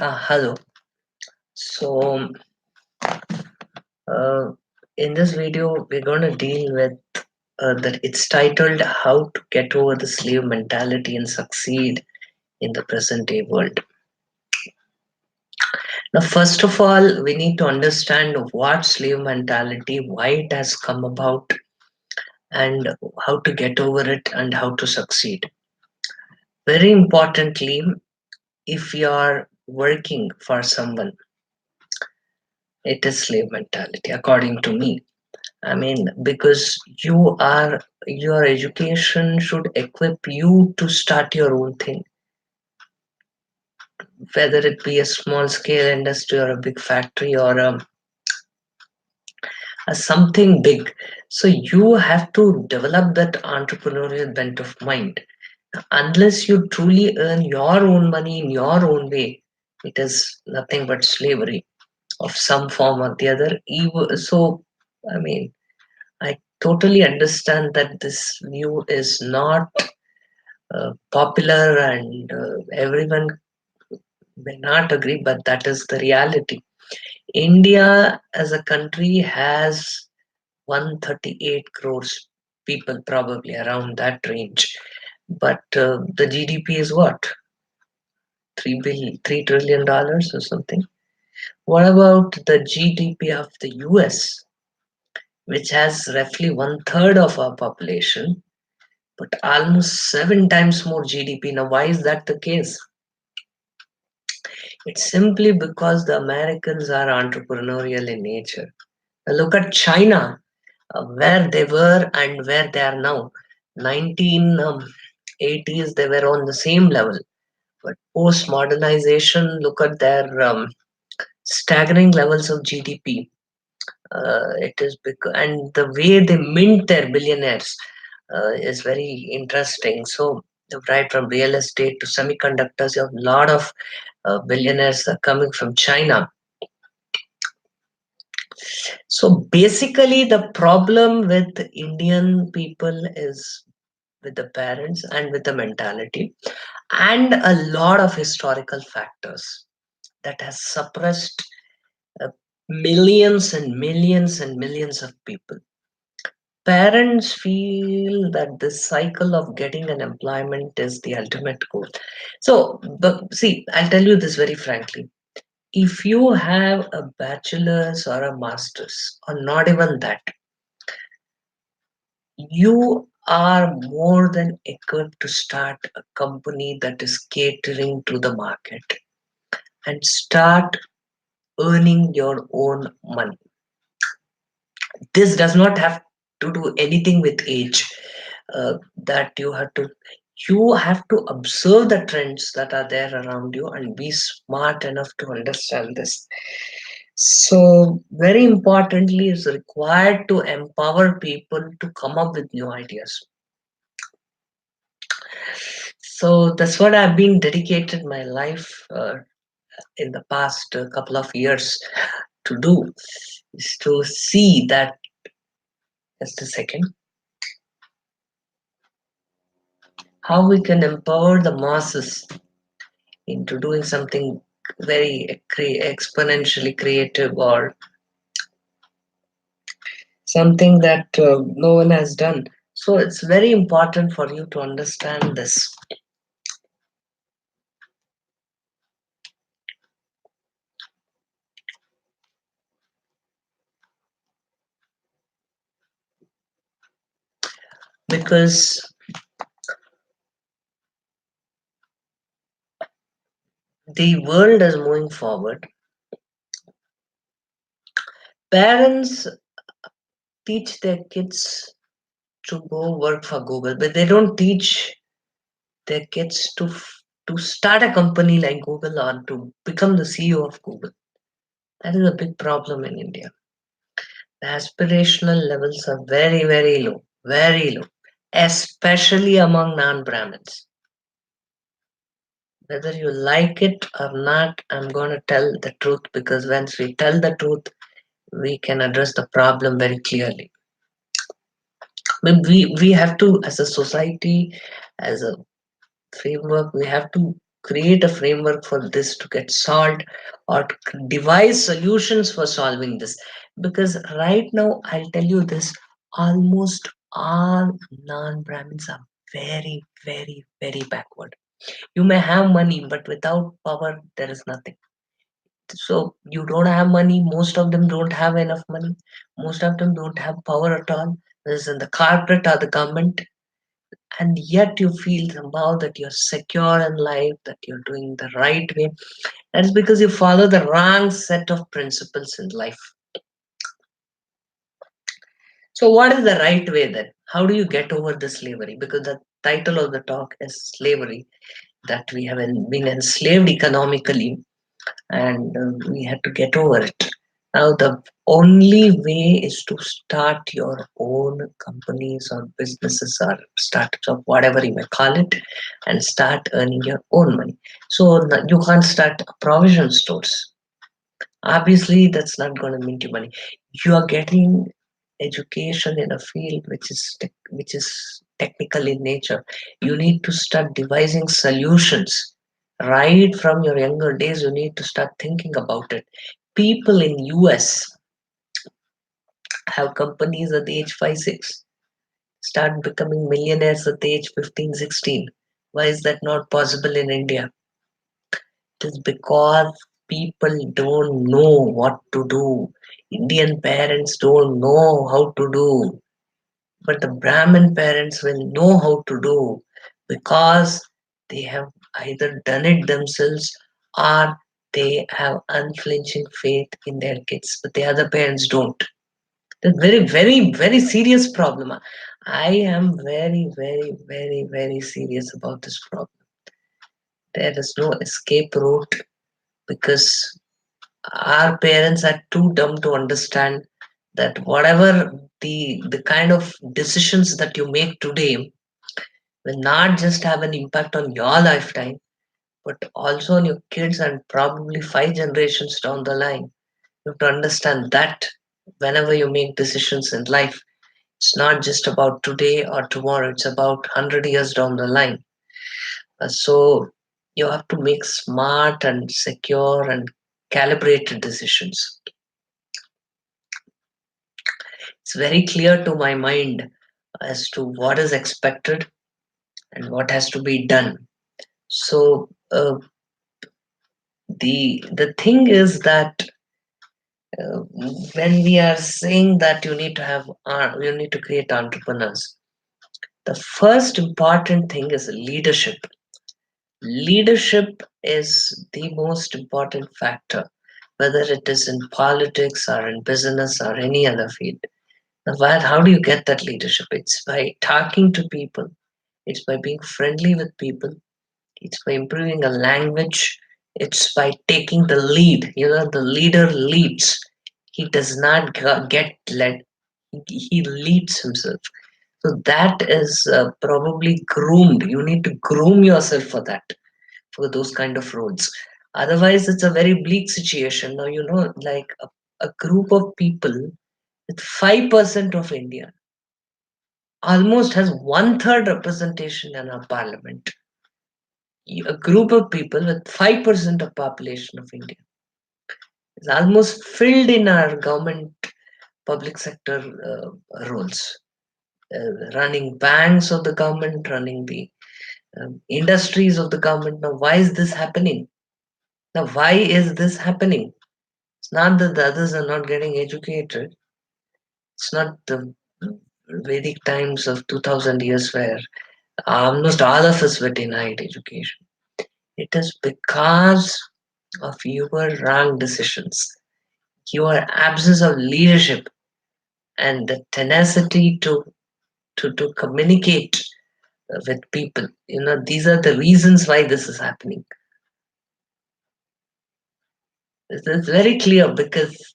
Hello. So, uh, in this video, we're going to deal with that. It's titled "How to Get Over the Slave Mentality and Succeed in the Present Day World." Now, first of all, we need to understand what slave mentality, why it has come about, and how to get over it and how to succeed. Very importantly, if you are working for someone, it is slave mentality, according to me. I mean, because your education should equip you to start your own thing, whether it be a small scale industry or a big factory or a something big. So you have to develop that entrepreneurial bent of mind. Unless you truly earn your own money in your own way, it is nothing but slavery of some form or the other. So, I mean, I totally understand that this view is not popular and everyone may not agree, but that is the reality. India as a country has 138 crores people, probably around that range. But the GDP is what? 3 trillion dollars or something. What about the GDP of the US, which has roughly one third of our population, but almost seven times more GDP? Now, why is that the case? It's simply because the Americans are entrepreneurial in nature. Now look at China, where they were and where they are now. 1980s, they were on the same level. But post modernization, look at their staggering levels of GDP. It is because, and the way they mint their billionaires is very interesting. So, right from real estate to semiconductors, you have a lot of billionaires are coming from China. So basically, the problem with Indian people is with the parents and with the mentality, and a lot of historical factors that has suppressed uh, millions and millions and millions of people. Parents feel that this cycle of getting an employment is the ultimate goal. So, but see, I'll tell you this very frankly. If you have a bachelor's or a master's, or not even that, you are more than equipped to start a company that is catering to the market and start earning your own money. This does not have to do anything with age. That you have to observe the trends that are there around you and be smart enough to understand this. So, very importantly, is required to empower people to come up with new ideas. So that's what I've been dedicated my life in the past couple of years to do, is to see that. Just a second. How we can empower the masses into doing something very exponentially creative or something that no one has done. So it's very important for you to understand this, because the world is moving forward. Parents teach their kids to go work for Google, but they don't teach their kids to start a company like Google or to become the CEO of Google. That is a big problem in India. The aspirational levels are very low, especially among non-Brahmins. Whether you like it or not, I'm going to tell the truth, because once we tell the truth, we can address the problem very clearly. We have to, as a society, as a framework, we have to create a framework for this to get solved, or to devise solutions for solving this. Because right now, I'll tell you this, almost all non-Brahmins are very, very, very backward. You may have money, but without power, there is nothing. So you don't have money, most of them don't have enough money, most of them don't have power at all. This is in the corporate or the government, and yet you feel somehow that you're secure in life, that you're doing the right way. That's because you follow the wrong set of principles in life. So, what is the right way then? How do you get over the slavery? Because the title of the talk is slavery, that we have been enslaved economically, and we had to get over it. Now, the only way is to start your own companies or businesses or startups or whatever you may call it, and start earning your own money. So, you can't start provision stores. Obviously, that's not going to make you money. You are getting education in a field which is technical in nature. You need to start devising solutions right from your younger days. You need to start thinking about it. People in US have companies at the age 5 6, start becoming millionaires at the age 15 16. Why is that not possible in India? It is because people don't know what to do. Indian parents don't know how to do, but the Brahmin parents will know how to do, because they have either done it themselves, or they have unflinching faith in their kids, but the other parents don't. It's very, very, very serious problem. I am very, very, very, very serious about this problem. There is no escape route, because our parents are too dumb to understand that whatever the kind of decisions that you make today will not just have an impact on your lifetime, but also on your kids and probably 5 generations down the line. You have to understand that whenever you make decisions in life, it's not just about today or tomorrow, it's about 100 years down the line. So you have to make smart and secure and calibrated decisions. It's very clear to my mind as to what is expected and what has to be done. So the thing is that uh, when we are saying that you need to create entrepreneurs, the first important thing is leadership. Leadership is the most important factor, whether it is in politics or in business or any other field. Now, how do you get that leadership? It's by talking to people, it's by being friendly with people, it's by improving a language, it's by taking the lead. The leader leads, he does not get led, he leads himself. So that is probably groomed. You need to groom yourself for that, for those kind of roles. Otherwise, it's a very bleak situation. Now, like a group of people with 5% of India almost has one-third representation in our parliament. A group of people with 5% of population of India is almost filled in our government public sector roles, running banks of the government, running the industries of the government. Now, why is this happening? Now, why is this happening? It's not that the others are not getting educated. It's not the Vedic times of 2000 years where almost all of us were denied education. It is because of your wrong decisions, your absence of leadership, and the tenacity to communicate with people. These are the reasons why this is happening. It's very clear, because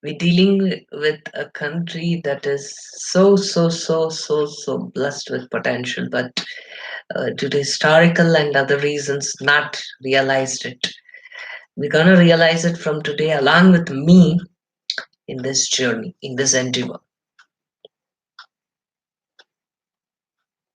we're dealing with a country that is so blessed with potential, but due to historical and other reasons, not realized it. We're gonna realize it from today, along with me, in this journey, in this endeavor.